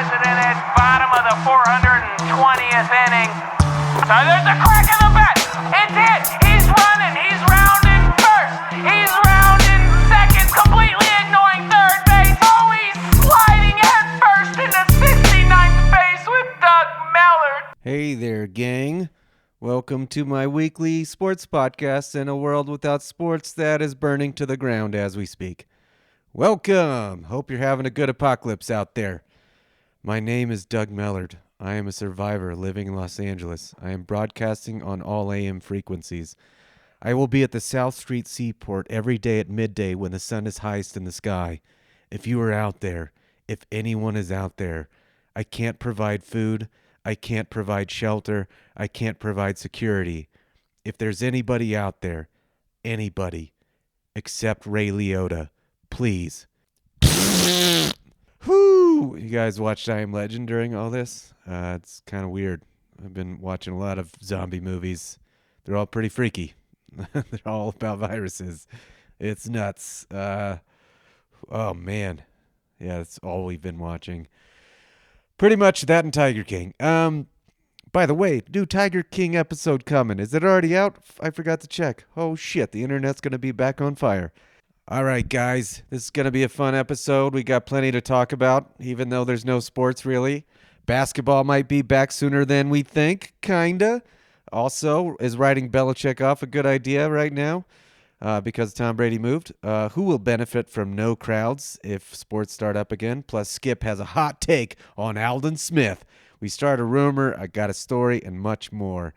President at bottom of the 420th inning. So there's a crack in the bat. It's hit. He's running. He's rounding first. He's rounding second, completely ignoring third base. Oh, he's sliding head first into 69th base with Doug Mellard. Hey there, gang. Welcome to my weekly sports podcast in a world without sports that is burning to the ground as we speak. Welcome. Hope you're having a good apocalypse out there. My name is Doug Mellard. I am a survivor living in Los Angeles. I am broadcasting on all AM frequencies. I will be at the South Street Seaport every day at midday when the sun is highest in the sky. If you are out there, if anyone is out there, I can't provide food. I can't provide shelter. I can't provide security. If there's anybody out there, anybody, except Ray Liotta, please. Whoo! You guys watched I Am Legend during all this? It's kind of weird. I've been watching a lot of zombie movies. They're all pretty freaky. They're all about viruses. It's nuts. Oh, man. Yeah, that's all we've been watching. Pretty much that and Tiger King. By the way, new Tiger King episode coming. Is it already out? I forgot to check. Oh, shit. The internet's going to be back on fire. All right, guys. This is going to be a fun episode. We got plenty to talk about, even though there's no sports, really. Basketball might be back sooner than we think, kinda. Also, is writing Belichick off a good idea right now because Tom Brady moved? Who will benefit from no crowds if sports start up again? Plus, Skip has a hot take on Aldon Smith. We start a rumor, I got a story, and much more.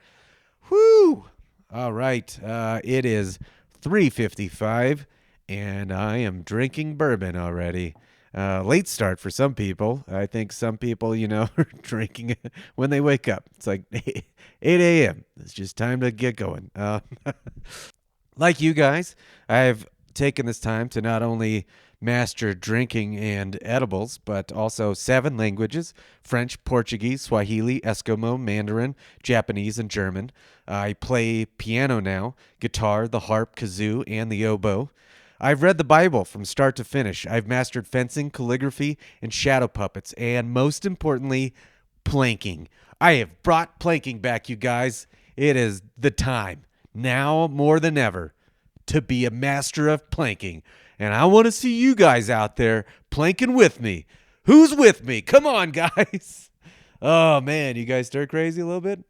Whoo! All right, it is 3:55, and I am drinking bourbon already. Late start for some people. I think some people, are drinking when they wake up. It's like 8 a.m. It's just time to get going. Like you guys, I've taken this time to not only master drinking and edibles, but also 7 languages: French, Portuguese, Swahili, Eskimo, Mandarin, Japanese, and German. I play piano now, guitar, the harp, kazoo, and the oboe. I've read the Bible from start to finish. I've mastered fencing, calligraphy, and shadow puppets, and most importantly, planking. I have brought planking back, you guys. It is the time, now more than ever, to be a master of planking. And I want to see you guys out there planking with me. Who's with me? Come on, guys. Oh, man, you guys stir crazy a little bit?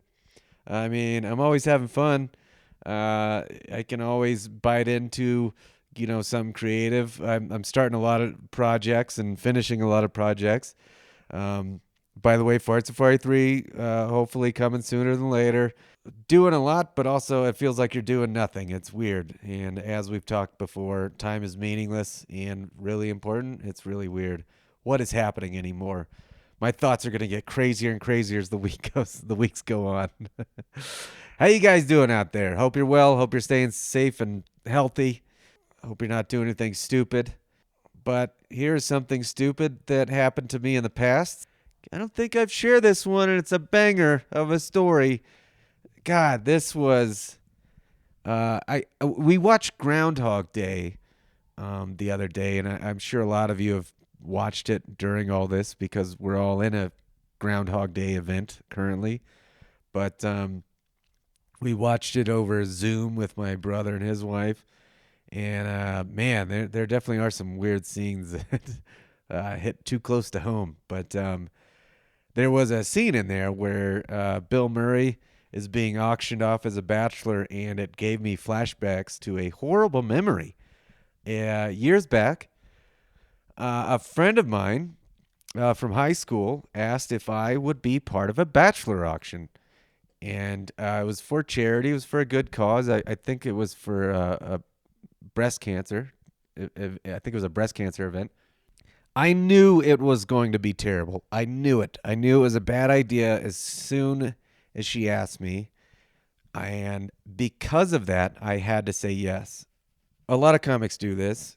I mean, I'm always having fun. I can always bite into something creative. I'm starting a lot of projects and finishing a lot of projects. By the way, Fart Safari 3, hopefully coming sooner than later. Doing a lot, but also it feels like you're doing nothing. It's weird. And as we've talked before, time is meaningless and really important. It's really weird. What is happening anymore? My thoughts are going to get crazier and crazier as the weeks go on. How you guys doing out there? Hope you're well. Hope you're staying safe and healthy. Hope you're not doing anything stupid. But here's something stupid that happened to me in the past. I don't think I've shared this one, and it's a banger of a story. God, this was... we watched Groundhog Day the other day, and I'm sure a lot of you have watched it during all this because we're all in a Groundhog Day event currently. But we watched it over Zoom with my brother and his wife. And, man, there definitely are some weird scenes that hit too close to home. But there was a scene in there where Bill Murray is being auctioned off as a bachelor, and it gave me flashbacks to a horrible memory. Years back, a friend of mine from high school asked if I would be part of a bachelor auction. And it was for charity. It was for a good cause. I think it was for a breast cancer. I think it was a breast cancer event. I knew it was going to be terrible. I knew it. I knew it was a bad idea as soon as she asked me. And because of that, I had to say yes. A lot of comics do this.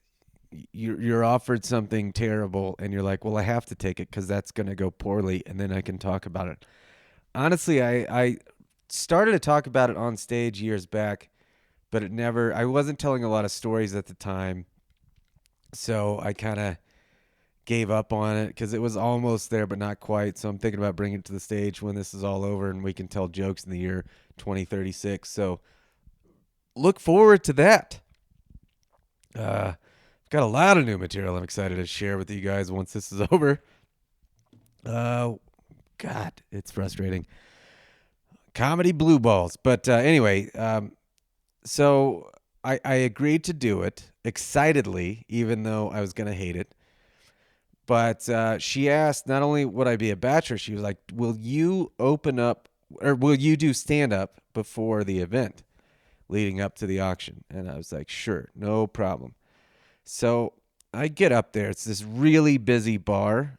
You're offered something terrible, and you're like, well, I have to take it because that's going to go poorly, and then I can talk about it. Honestly, I started to talk about it on stage years back, but I wasn't telling a lot of stories at the time, so I kind of gave up on it because it was almost there, but not quite. So I'm thinking about bringing it to the stage when this is all over and we can tell jokes in the year 2036. So look forward to that. I've got a lot of new material I'm excited to share with you guys once this is over. God, it's frustrating. Comedy blue balls. But anyway, so I agreed to do it excitedly, even though I was going to hate it. But she asked not only would I be a bachelor, she was like, will you open up or will you do stand up before the event leading up to the auction? And I was like, sure, no problem. So I get up there. It's this really busy bar,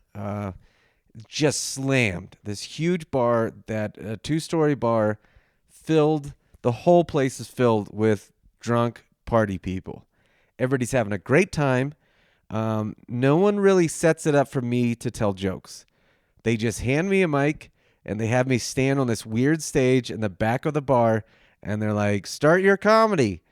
just slammed. This huge bar, that a 2-story bar filled. The whole place is filled with drunk party people. Everybody's having a great time. No one really sets it up for me to tell jokes. They just hand me a mic and they have me stand on this weird stage in the back of the bar and they're like, start your comedy.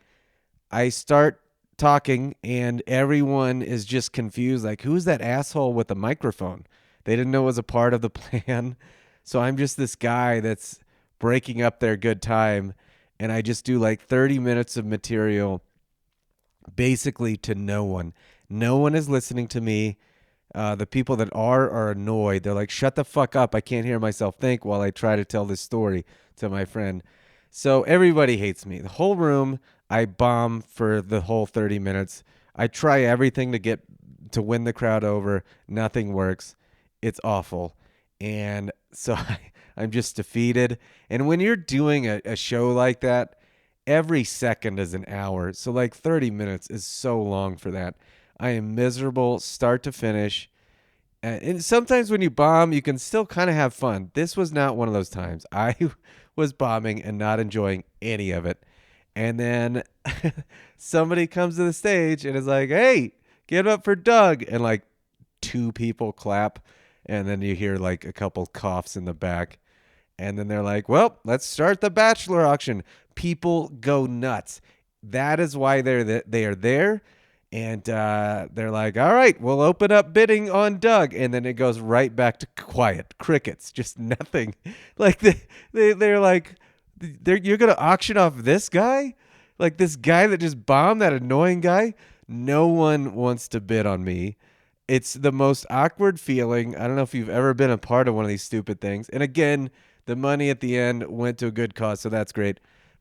I start talking and everyone is just confused. Like, who's that asshole with the microphone? They didn't know it was a part of the plan. So I'm just this guy that's breaking up their good time. And I just do like 30 minutes of material basically to no one. No one is listening to me. The people that are annoyed. They're like, shut the fuck up. I can't hear myself think while I try to tell this story to my friend. So everybody hates me. The whole room, I bomb for the whole 30 minutes. I try everything to win the crowd over. Nothing works. It's awful. And so I'm just defeated. And when you're doing a show like that, every second is an hour. So like 30 minutes is so long for that. I am miserable start to finish. And sometimes when you bomb, you can still kind of have fun. This was not one of those times. I was bombing and not enjoying any of it. And then somebody comes to the stage and is like, hey, get up for Doug. And like 2 people clap. And then you hear like a couple coughs in the back. And then they're like, well, let's start the bachelor auction. People go nuts. That is why they are there. And they're like, all right, we'll open up bidding on Doug. And then it goes right back to quiet. Crickets. Just nothing. Like they're like, you're going to auction off this guy? Like this guy that just bombed, that annoying guy? No one wants to bid on me. It's the most awkward feeling. I don't know if you've ever been a part of one of these stupid things. And again, the money at the end went to a good cause, so that's great.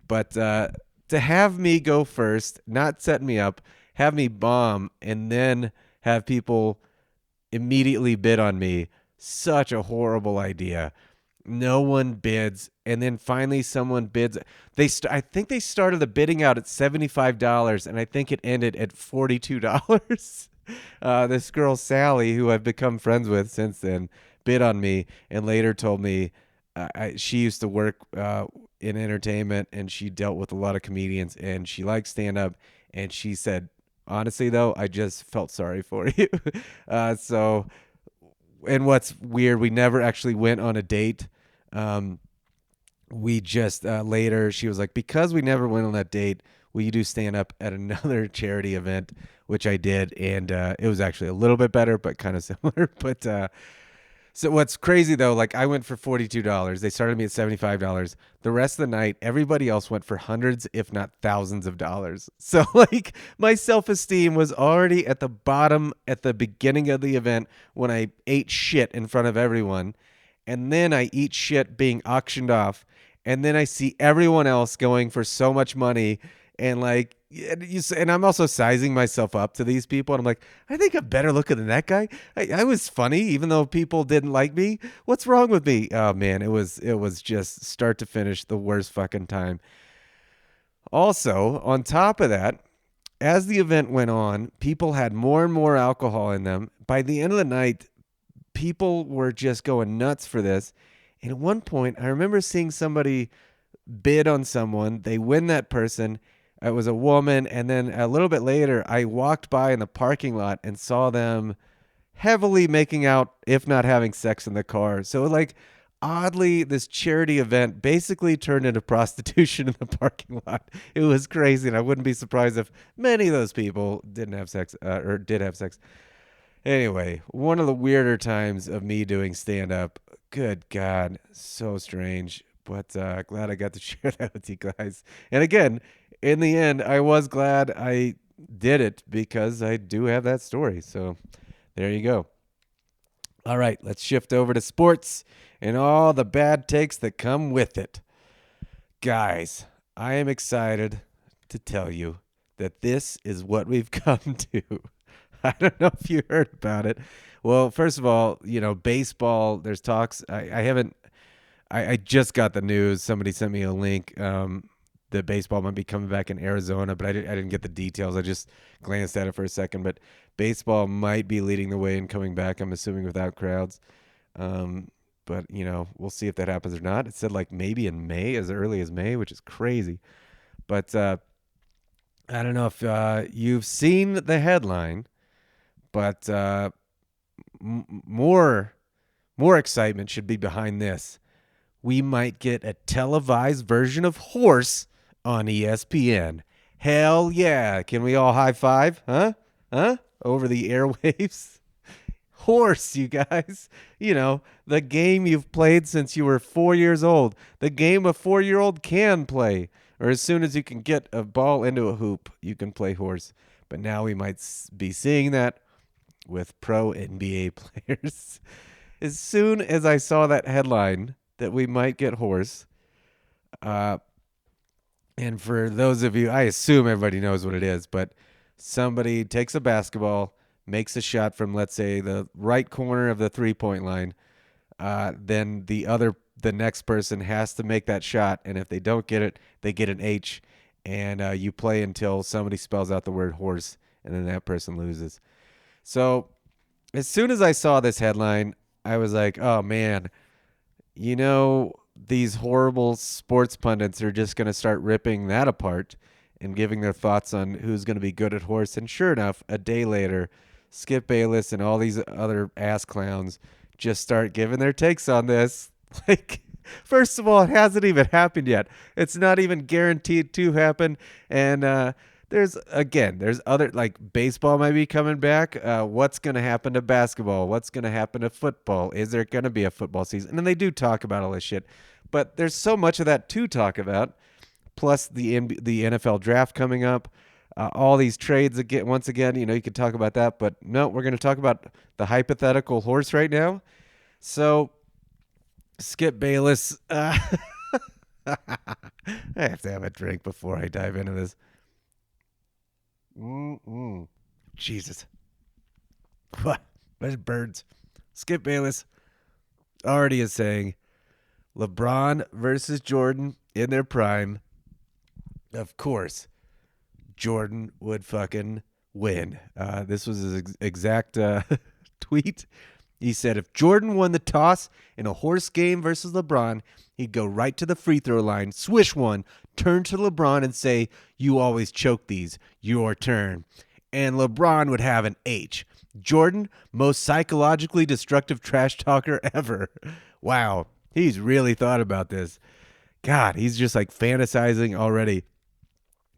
But to have me go first, not set me up, have me bomb, and then have people immediately bid on me, such a horrible idea. No one bids, and then finally someone bids. I think they started the bidding out at $75, and I think it ended at $42. This girl, Sally, who I've become friends with since then, bid on me and later told me she used to work in entertainment and she dealt with a lot of comedians and she likes stand-up. And she said, honestly, though, I just felt sorry for you. So, and what's weird, we never actually went on a date. We just later, she was like, because we never went on that date, will you do stand-up at another charity event, which I did, and it was actually a little bit better, but kind of similar. But so what's crazy, though, like I went for $42. They started me at $75. The rest of the night, everybody else went for hundreds, if not thousands of dollars. So like my self-esteem was already at the bottom at the beginning of the event when I ate shit in front of everyone. And then I eat shit being auctioned off. And then I see everyone else going for so much money. And like, and I'm also sizing myself up to these people. And I'm like, I think I'm better looking than that guy. I was funny, even though people didn't like me. What's wrong with me? Oh man, it was just start to finish the worst fucking time. Also, on top of that, as the event went on, people had more and more alcohol in them. By the end of the night, people were just going nuts for this. And at one point, I remember seeing somebody bid on someone. They win that person. It was a woman. And then a little bit later, I walked by in the parking lot and saw them heavily making out, if not having sex in the car. So like, oddly, this charity event basically turned into prostitution in the parking lot. It was crazy. And I wouldn't be surprised if many of those people didn't have sex or did have sex. Anyway, one of the weirder times of me doing stand-up. Good God, so strange. But glad I got to share that with you guys. And again, in the end, I was glad I did it because I do have that story. So there you go. All right, let's shift over to sports and all the bad takes that come with it. Guys, I am excited to tell you that this is what we've come to. I don't know if you heard about it. Well, first of all, baseball, there's talks. I just got the news. Somebody sent me a link that baseball might be coming back in Arizona, but I didn't get the details. I just glanced at it for a second. But baseball might be leading the way in coming back, I'm assuming, without crowds. But, we'll see if that happens or not. It said like maybe in May, as early as May, which is crazy. But I don't know if you've seen the headline, but more excitement should be behind this. We might get a televised version of Horse on ESPN. Hell yeah. Can we all high five? Huh? Over the airwaves? Horse, you guys. The game you've played since you were 4 years old. The game a 4-year-old can play. Or as soon as you can get a ball into a hoop, you can play horse. But now we might be seeing that with pro NBA players. As soon as I saw that headline that we might get horse, and for those of you, I assume everybody knows what it is, but somebody takes a basketball, makes a shot from, let's say, the right corner of the three-point line, then the next person has to make that shot, and if they don't get it, they get an H, and you play until somebody spells out the word horse, and then that person loses. So as soon as I saw this headline, I was like, oh, man, these horrible sports pundits are just going to start ripping that apart and giving their thoughts on who's going to be good at horse. And sure enough, a day later, Skip Bayless and all these other ass clowns just start giving their takes on this. Like, first of all, it hasn't even happened yet. It's not even guaranteed to happen. And there's other, like, baseball might be coming back. What's going to happen to basketball? What's going to happen to football? Is there going to be a football season? And they do talk about all this shit. But there's so much of that to talk about. Plus the NFL draft coming up. All these trades again. Once again, you could talk about that. But no, we're going to talk about the hypothetical horse right now. So, Skip Bayless. I have to have a drink before I dive into this. Jesus. What? There's birds. Skip Bayless already is saying LeBron versus Jordan in their prime. Of course, Jordan would fucking win. This was his exact tweet. He said if Jordan won the toss in a horse game versus LeBron, he'd go right to the free throw line, swish one, turn to LeBron and say, you always choke these, your turn. And LeBron would have an H. Jordan, most psychologically destructive trash talker ever. Wow, he's really thought about this. God, he's just like fantasizing already.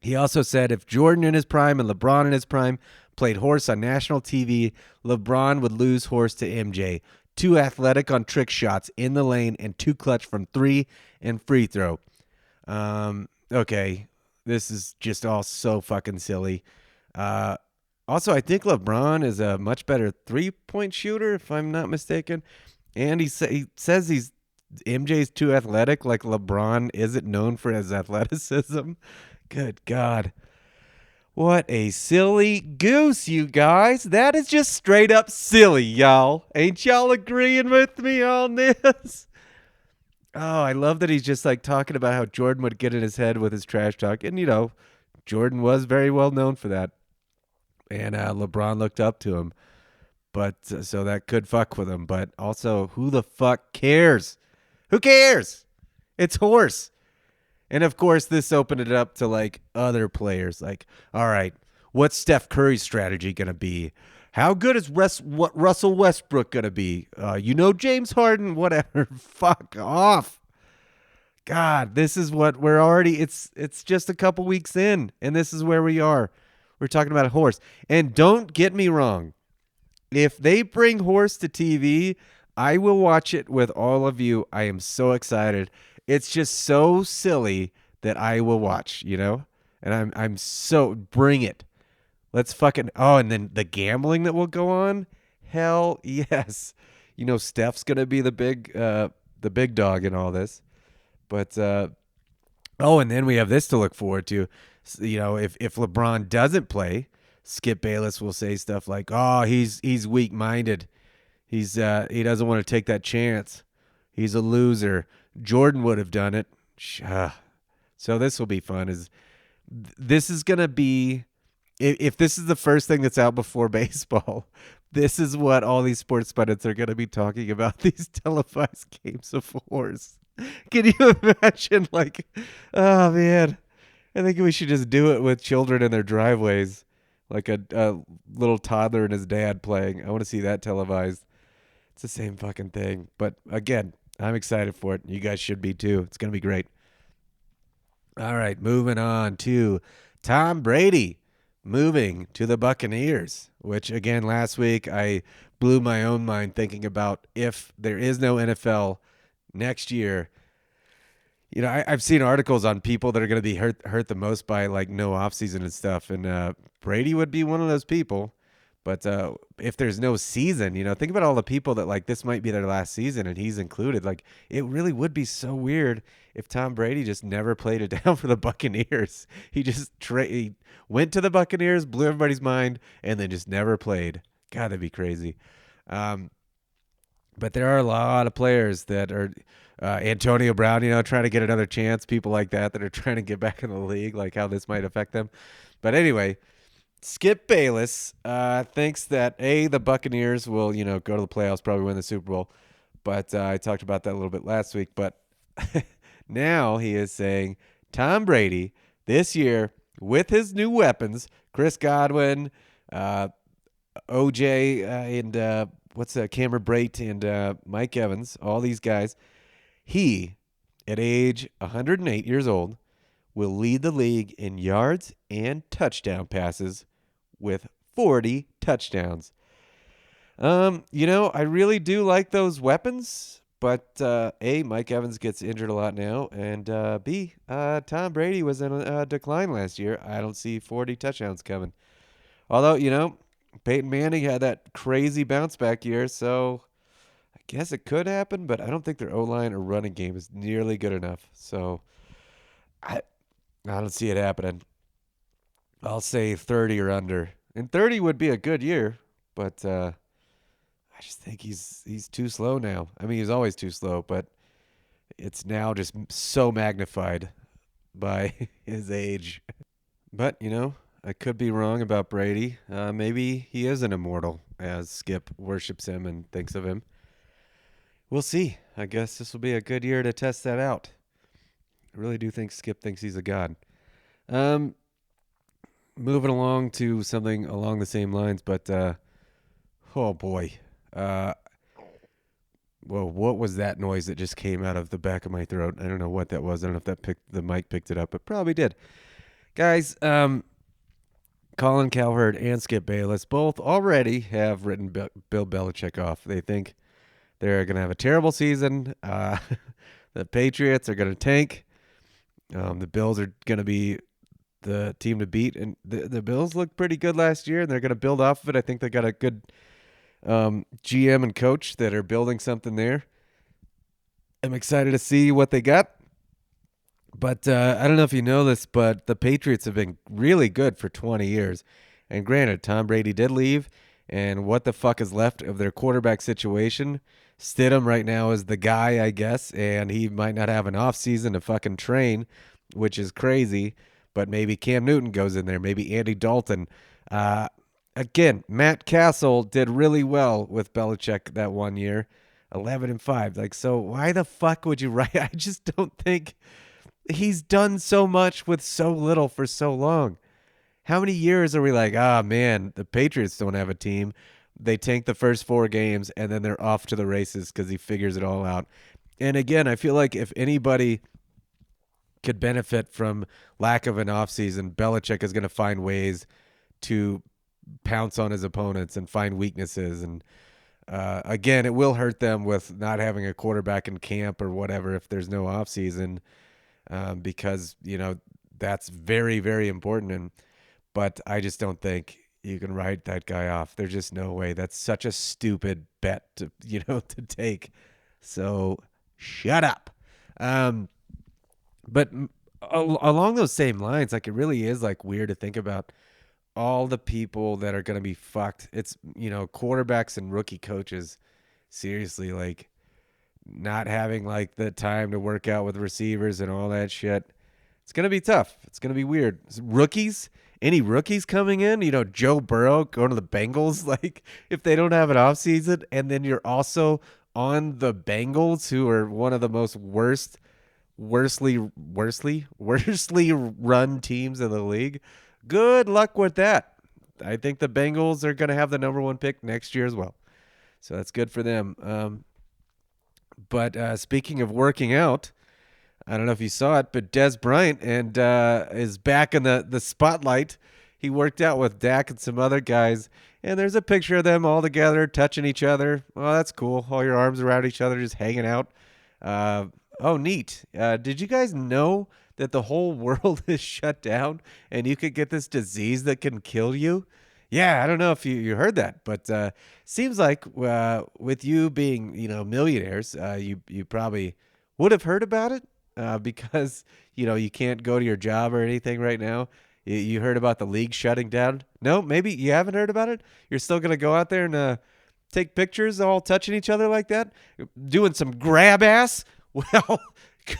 He also said if Jordan in his prime and LeBron in his prime played horse on national TV, LeBron would lose horse to MJ. Too athletic on trick shots in the lane and too clutch from three and free throw. Okay, this is just all so fucking silly. Also, I think LeBron is a much better three-point shooter, if I'm not mistaken. And he says MJ's too athletic, like LeBron isn't known for his athleticism. Good God. What a silly goose, you guys. That is just straight up silly, y'all. Ain't y'all agreeing with me on this? Oh, I love that he's just like talking about how Jordan would get in his head with his trash talk. And, Jordan was very well known for that. And LeBron looked up to him. But so that could fuck with him. But also, who the fuck cares? Who cares? It's horse. And of course, this opened it up to like other players. Like, all right, what's Steph Curry's strategy going to be? How good is Russell Westbrook going to be? James Harden, whatever. Fuck off. God, this is what we're already, it's just a couple weeks in, and this is where we are. We're talking about a horse. And don't get me wrong. If they bring horse to TV, I will watch it with all of you. I am so excited. It's just so silly that I will watch, And I'm so bring it. Let's fucking and then the gambling that will go on. Hell yes. Steph's gonna be the big dog in all this. But and then we have this to look forward to. If LeBron doesn't play, Skip Bayless will say stuff like, "Oh, he's weak-minded. He doesn't want to take that chance. He's a loser. Jordan would have done it." So this will be fun. This is gonna be if this is the first thing that's out before baseball, this is what all these sports pundits are gonna be talking about. These televised games of horse. Can you imagine? Oh man, I think we should just do it with children in their driveways, like a little toddler and his dad playing. I want to see that televised. It's the same fucking thing. But again, I'm excited for it. You guys should be too. It's going to be great. All right, moving on to Tom Brady moving to the Buccaneers, which again, last week I blew my own mind thinking about if there is no NFL next year. I've seen articles on people that are going to be hurt the most by no offseason and stuff. And Brady would be one of those people. But if there's no season, think about all the people that this might be their last season and he's included. It really would be so weird if Tom Brady just never played it down for the Buccaneers. He just he went to the Buccaneers, blew everybody's mind, and then just never played. God, that'd be crazy. But there are a lot of players that are Antonio Brown, trying to get another chance. People like that are trying to get back in the league, how this might affect them. But anyway, Skip Bayless thinks that, the Buccaneers will, go to the playoffs, probably win the Super Bowl. But I talked about that a little bit last week. But now he is saying Tom Brady this year with his new weapons, Chris Godwin, OJ, and Cameron Brate and Mike Evans, all these guys. He, at age 108 years old, will lead the league in yards and touchdown passes with 40 touchdowns. I really do like those weapons, but A, Mike Evans gets injured a lot now, and B, Tom Brady was in a decline last year. I don't see 40 touchdowns coming. Although, Peyton Manning had that crazy bounce back year, so I guess it could happen, but I don't think their O-line or running game is nearly good enough. So I don't see it happening. I'll say 30 or under. And 30 would be a good year, but I just think he's too slow now. I mean, he's always too slow, but it's now just so magnified by his age. But, I could be wrong about Brady. Maybe he is an immortal, as Skip worships him and thinks of him. We'll see. I guess this will be a good year to test that out. I really do think Skip thinks he's a god. Moving along to something along the same lines, but oh boy. Well, what was that noise that just came out of the back of my throat? I don't know what that was. I don't know if the mic picked it up, but probably did. Guys, Colin Cowherd and Skip Bayless both already have written Bill Belichick off. They think they're going to have a terrible season. The Patriots are going to tank. The Bills are going to be the team to beat. And the Bills looked pretty good last year, and they're going to build off of it. I think they got a good GM and coach that are building something there. I'm excited to see what they got. But I don't know if you know this, but the Patriots have been really good for 20 years. And granted, Tom Brady did leave, and what the fuck is left of their quarterback situation? Stidham right now is the guy, I guess, and he might not have an offseason to fucking train, which is crazy. But maybe Cam Newton goes in there. Maybe Andy Dalton. Again, Matt Castle did really well with Belichick that one year, 11-5. So why the fuck would you write? I just don't think he's done so much with so little for so long. How many years are we man, the Patriots don't have a team. They tank the first 4 games, and then they're off to the races because he figures it all out. And again, I feel like if anybody could benefit from lack of an offseason, Belichick is going to find ways to pounce on his opponents and find weaknesses. And again, it will hurt them with not having a quarterback in camp or whatever if there's no offseason, because, that's very, very important. But I just don't think you can write that guy off. There's just no way. That's such a stupid bet to to take. So shut up. But along those same lines, like, it really is like weird to think about all the people that are going to be fucked. It's, quarterbacks and rookie coaches, seriously, like, not having like the time to work out with receivers and all that shit. It's going to be tough. It's going to be weird. Rookies, any rookies coming in, Joe Burrow going to the Bengals, like, if they don't have an offseason, and then you're also on the Bengals, who are one of the most worstly run teams in the league. Good luck with that. I think the Bengals are going to have the number 1 pick next year as well. So that's good for them. But speaking of working out, I don't know if you saw it, but Des Bryant is back in the spotlight. He worked out with Dak and some other guys, and there's a picture of them all together touching each other. Oh, that's cool. All your arms around each other, just hanging out. Oh, neat. Did you guys know that the whole world is shut down and you could get this disease that can kill you? Yeah, I don't know if you heard that, but seems like with you being, millionaires, you probably would have heard about it because, you can't go to your job or anything right now. You heard about the league shutting down? No, maybe you haven't heard about it? You're still going to go out there and take pictures all touching each other like that? Doing some grab ass? Well,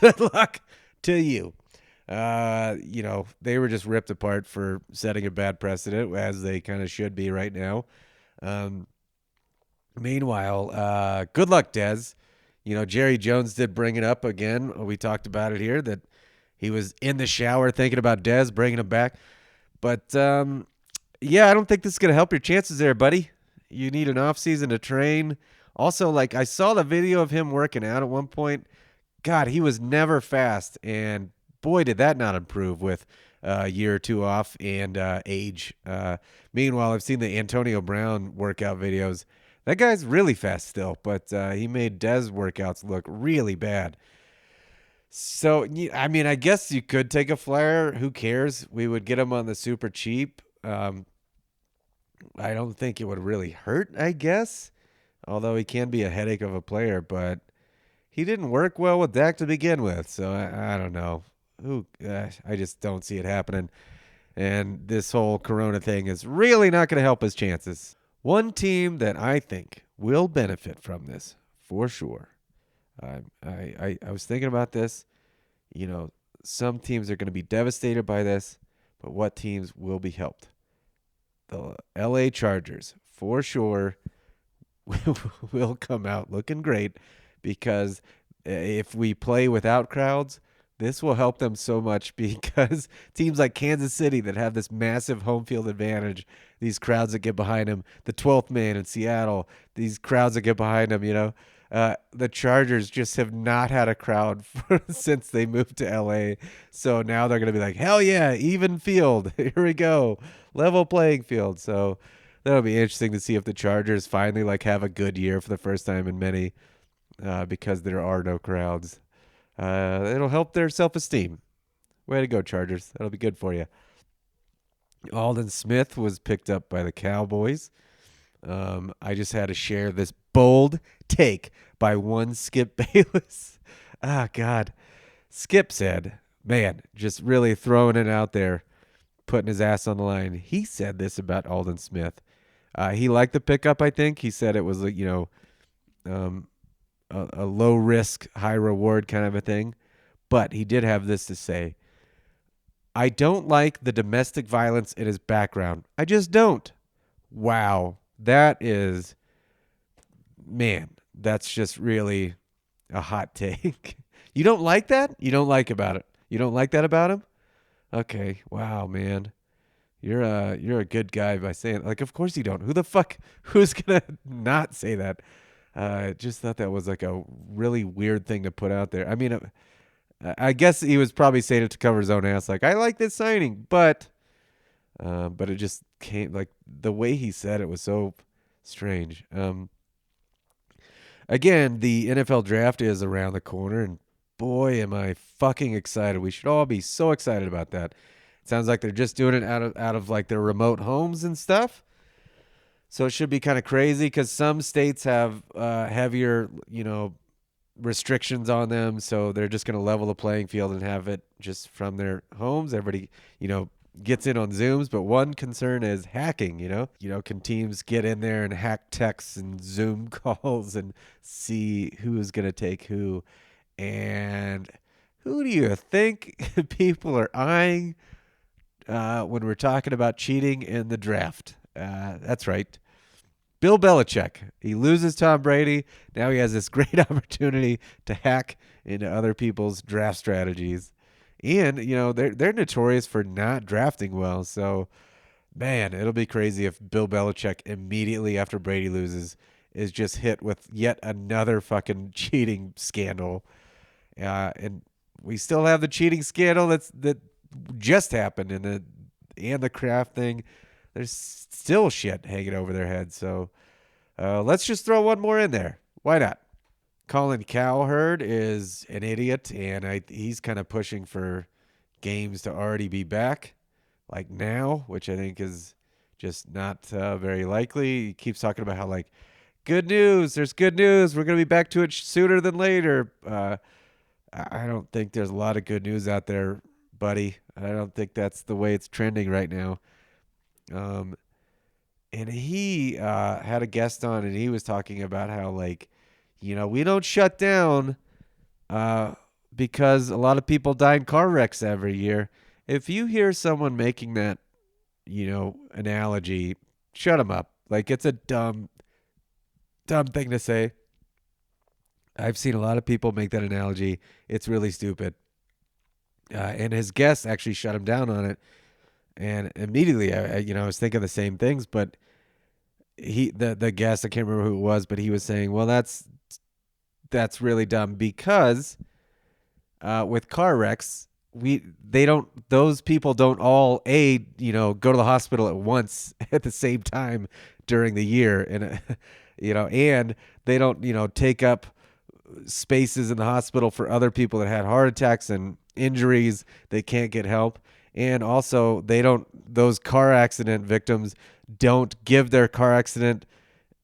good luck to you. They were just ripped apart for setting a bad precedent, as they kind of should be right now. Meanwhile, good luck, Dez. Jerry Jones did bring it up again. We talked about it here, that he was in the shower thinking about Dez, bringing him back. But, I don't think this is going to help your chances there, buddy. You need an offseason to train. Also, like, I saw the video of him working out at one point. God, he was never fast, and boy, did that not improve with a year or two off and age. Meanwhile, I've seen the Antonio Brown workout videos. That guy's really fast still, but he made Dez workouts look really bad. So, I mean, I guess you could take a flyer. Who cares? We would get him on the super cheap. I don't think it would really hurt, I guess, although he can be a headache of a player, but he didn't work well with Dak to begin with, so I don't know. I just don't see it happening. And this whole Corona thing is really not going to help his chances. One team that I think will benefit from this, for sure. I was thinking about this. Some teams are going to be devastated by this, but what teams will be helped? The LA Chargers, for sure, will come out looking great, because if we play without crowds, this will help them so much, because teams like Kansas City that have this massive home field advantage, these crowds that get behind them, the 12th man in Seattle, these crowds that get behind them, the Chargers just have not had a crowd since they moved to LA. So now they're going to be like, hell yeah, even field. Here we go. Level playing field. So that'll be interesting to see if the Chargers finally have a good year for the first time in many, because there are no crowds. It'll help their self-esteem. Way to go, Chargers. That'll be good for you. Aldon Smith was picked up by the Cowboys. I just had to share this bold take by one Skip Bayless. God. Skip said, man, just really throwing it out there, putting his ass on the line. He said this about Aldon Smith. He liked the pickup, I think. He said it was, a low risk, high reward kind of a thing. But he did have this to say. I don't like the domestic violence in his background. I just don't. Wow. That's just really a hot take. You don't like that? You don't like about it? You don't like that about him? Okay. Wow, man. You're a good guy by saying, of course you don't. Who's going to not say that? Just thought that was a really weird thing to put out there. I mean, I guess he was probably saying it to cover his own ass. I like this signing, but it just came, like the way he said it was so strange. Again, the NFL draft is around the corner, and boy, am I fucking excited. We should all be so excited about that. It sounds like they're just doing it out of like their remote homes and stuff. So it should be kind of crazy because some states have heavier, restrictions on them. So they're just going to level the playing field and have it just from their homes. Everybody, gets in on Zooms. But one concern is hacking. Can teams get in there and hack texts and Zoom calls and see who's going to take who? And who do you think people are eyeing when we're talking about cheating in the draft? That's right. Bill Belichick. He loses Tom Brady. Now he has this great opportunity to hack into other people's draft strategies. And, they're notorious for not drafting well. So, man, it'll be crazy if Bill Belichick immediately after Brady loses is just hit with yet another fucking cheating scandal. And we still have the cheating scandal that just happened and the Kraft thing. There's still shit hanging over their heads. So let's just throw one more in there. Why not? Colin Cowherd is an idiot, and he's kind of pushing for games to already be back, like now, which I think is just not very likely. He keeps talking about how, like, good news, there's good news. We're going to be back to it sooner than later. I don't think there's a lot of good news out there, buddy. I don't think that's the way it's trending right now. And he had a guest on, and he was talking about how, like, we don't shut down because a lot of people die in car wrecks every year. If you hear someone making that, analogy, shut them up. Like, it's a dumb thing to say. I've seen a lot of people make that analogy. It's really stupid. And his guest actually shut him down on it. And immediately, I was thinking the same things, but the guest, I can't remember who it was, but he was saying, well, that's really dumb because with car wrecks, those people don't all go to the hospital at once at the same time during the year, and and they don't take up spaces in the hospital for other people that had heart attacks and injuries they can't get help. And also, those car accident victims don't give their car accident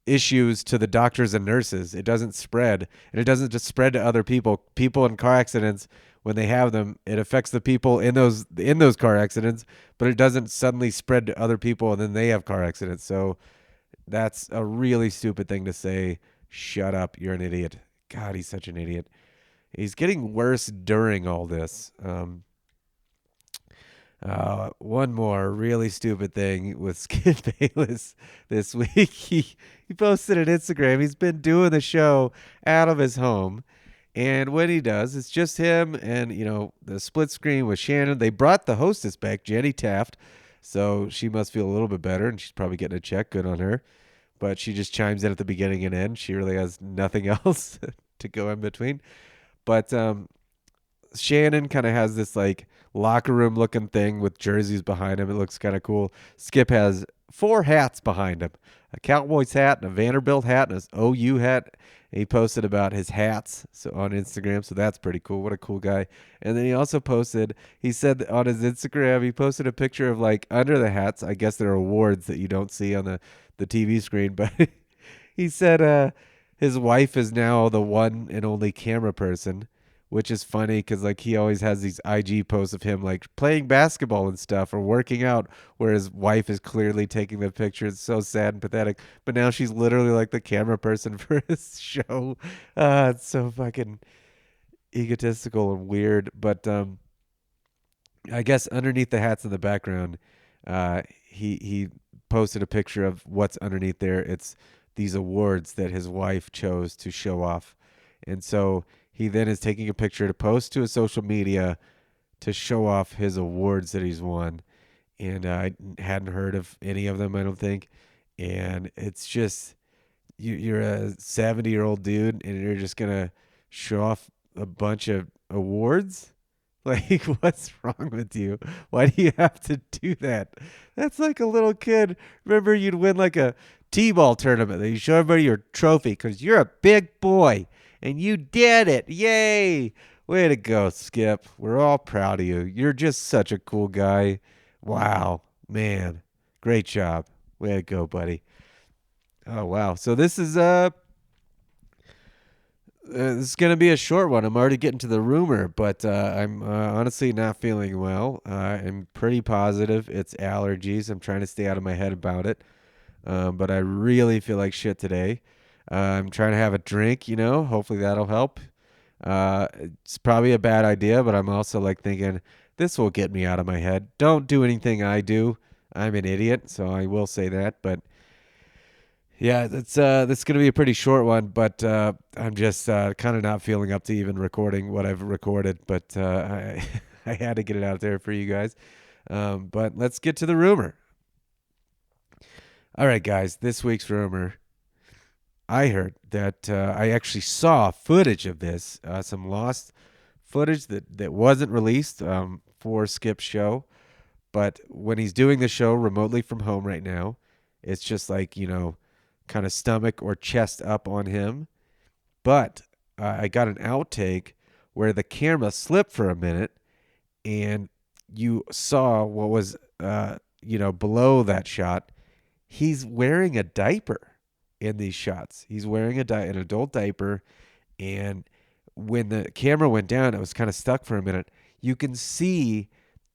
issues to the doctors and nurses. It doesn't spread. And it doesn't just spread to other people. People in car accidents, when they have them, it affects the people in those car accidents, but it doesn't suddenly spread to other people and then they have car accidents. So that's a really stupid thing to say. Shut up. You're an idiot. God, he's such an idiot. He's getting worse during all this. One more really stupid thing with Skip Bayless this week. He posted on Instagram. He's been doing the show out of his home. And when he does, it's just him and, the split screen with Shannon. They brought the hostess back, Jenny Taft. So she must feel a little bit better, and she's probably getting a check. Good on her. But she just chimes in at the beginning and end. She really has nothing else to go in between. But Shannon kind of has this like locker room looking thing with jerseys behind him. It looks kind of cool. Skip has 4 hats behind him, a Cowboys hat and a Vanderbilt hat and an OU hat. And he posted about his hats on Instagram. So that's pretty cool. What a cool guy. And then he said on his Instagram, he posted a picture of like under the hats. I guess they're awards that you don't see on the TV screen, but he said his wife is now the one and only camera person, which is funny because like he always has these IG posts of him like playing basketball and stuff or working out, where his wife is clearly taking the picture. It's so sad and pathetic. But now she's literally like the camera person for his show. It's so fucking egotistical and weird. But I guess underneath the hats in the background, he posted a picture of what's underneath there. It's these awards that his wife chose to show off. And so he then is taking a picture to post to his social media to show off his awards that he's won. And I hadn't heard of any of them, I don't think. And it's just, you're a 70-year-old dude and you're just going to show off a bunch of awards? Like, what's wrong with you? Why do you have to do that? That's like a little kid. Remember, you'd win like a T-ball tournament. You show everybody your trophy because you're a big boy and you did it. Yay! Way to go, Skip. We're all proud of you. You're just such a cool guy. Wow, man. Great job. Way to go, buddy. Oh, wow. So this is gonna be a short one. I'm already getting to the rumor, but I'm honestly not feeling well. I'm pretty positive it's allergies. I'm trying to stay out of my head about it, but I really feel like shit today. I'm trying to have a drink. Hopefully that'll help. It's probably a bad idea, but I'm also like thinking this will get me out of my head. Don't do anything I do. I'm an idiot, so I will say that, but. Yeah, that's gonna be a pretty short one, but I'm just kind of not feeling up to even recording what I've recorded, but I I had to get it out there for you guys. But let's get to the rumor. All right, guys, this week's rumor. I heard that I actually saw footage of this, some lost footage that wasn't released for Skip's show, but when he's doing the show remotely from home right now, it's just like kind of stomach or chest up on him. But I got an outtake where the camera slipped for a minute and you saw what was, below that shot. He's wearing a diaper in these shots. He's wearing an adult diaper. And when the camera went down, it was kind of stuck for a minute. You can see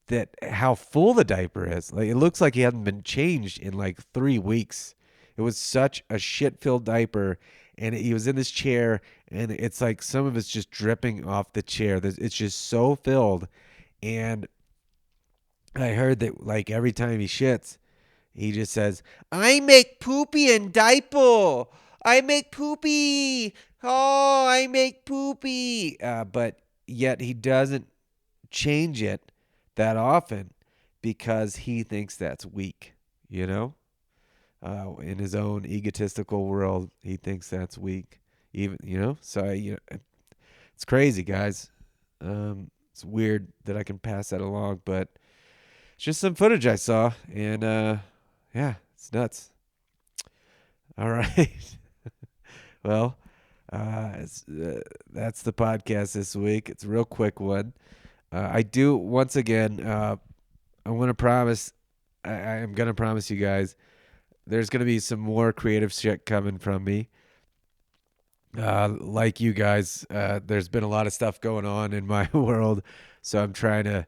that how full the diaper is. Like, it looks like he hadn't been changed in like 3 weeks. It was such a shit-filled diaper, and he was in this chair, and it's like some of it's just dripping off the chair. It's just so filled, and I heard that like every time he shits, he just says, "I make poopy and diaper. I make poopy. Oh, I make poopy." But yet he doesn't change it that often because he thinks that's weak, in his own egotistical world, he thinks that's weak. So it's crazy, guys. It's weird that I can pass that along, but it's just some footage I saw, and yeah, it's nuts. All right. Well, that's the podcast this week. It's a real quick one. I do once again. I want to promise. I'm gonna promise you guys. There's going to be some more creative shit coming from me. Like you guys, there's been a lot of stuff going on in my world, so I'm trying to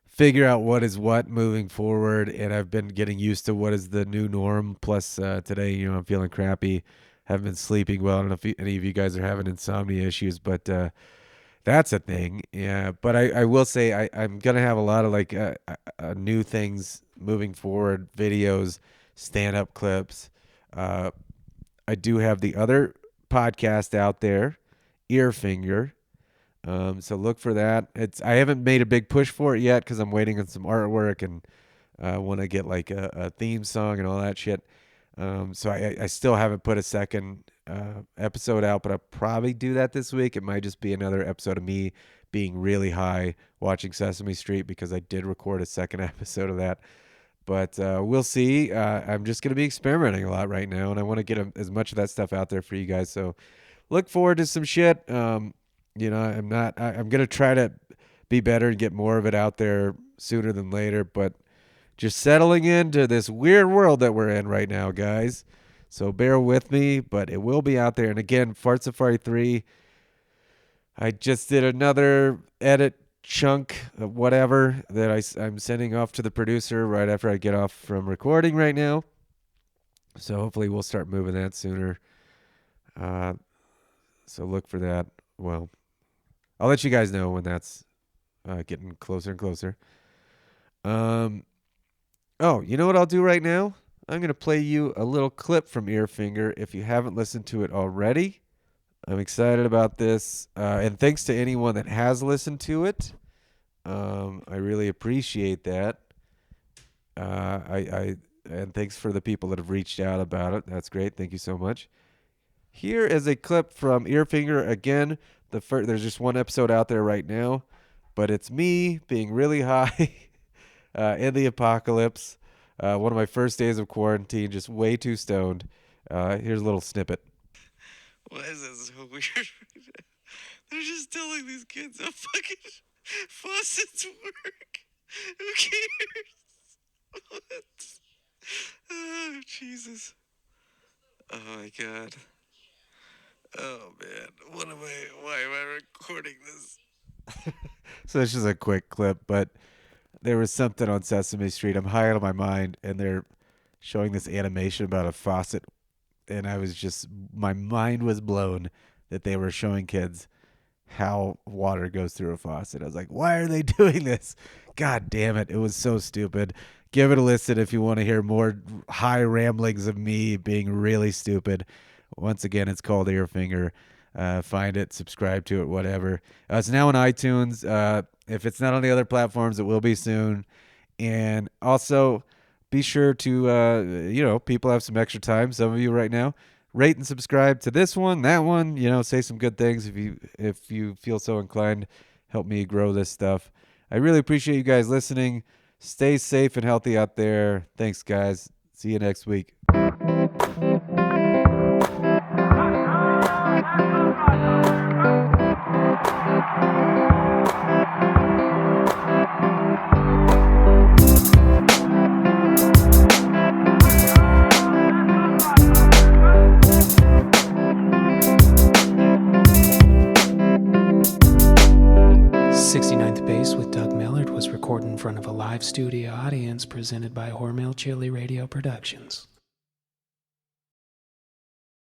figure out what is what moving forward, and I've been getting used to what is the new norm. Plus, today, I'm feeling crappy, haven't been sleeping well. I don't know if any of you guys are having insomnia issues, but that's a thing. Yeah, but I will say I'm going to have a lot of like new things moving forward, videos, stand-up clips. I do have the other podcast out there, Earfinger. So look for that. I haven't made a big push for it yet because I'm waiting on some artwork and I want to get like a theme song and all that shit. So I still haven't put a second episode out, but I'll probably do that this week. It might just be another episode of me being really high watching Sesame Street because I did record a second episode of that. But we'll see. I'm just going to be experimenting a lot right now, and I want to get as much of that stuff out there for you guys. So look forward to some shit. I'm going to try to be better and get more of it out there sooner than later. But just settling into this weird world that we're in right now, guys. So bear with me, but it will be out there. And again, Fart Safari 3, I just did another edit chunk of whatever that I'm sending off to the producer right after I get off from recording right now. So hopefully we'll start moving that sooner. So look for that. Well, I'll let you guys know when that's getting closer and closer. Oh, you know what I'll do right now? I'm going to play you a little clip from Earfinger if you haven't listened to it already. I'm excited about this, and thanks to anyone that has listened to it. I really appreciate that. And thanks for the people that have reached out about it. That's great. Thank you so much. Here is a clip from Earfinger again. There's just one episode out there right now. but it's me being really high in the apocalypse. One of my first days of quarantine, just way too stoned. Here's a little snippet. Why is that so weird? They're just telling these kids how fucking faucets work. Who cares? What? Oh, Jesus. Oh, my God. Oh, man. Why am I recording this? So it's just a quick clip, but there was something on Sesame Street. I'm high out of my mind, and they're showing this animation about a faucet, and my mind was blown that they were showing kids how water goes through a faucet. I was like, why are they doing this? God damn it. It was so stupid. Give it a listen if you want to hear more high ramblings of me being really stupid. Once again, it's called Earfinger. Find it, subscribe to it, whatever. It's now on iTunes. If it's not on the other platforms, it will be soon. And also, be sure to, people have some extra time, some of you right now, rate and subscribe to this one, that one, say some good things if you feel so inclined. Help me grow this stuff. I really appreciate you guys listening. Stay safe and healthy out there. Thanks, guys. See you next week. 69th Base with Doug Millard was recorded in front of a live studio audience presented by Hormel Chili Radio Productions.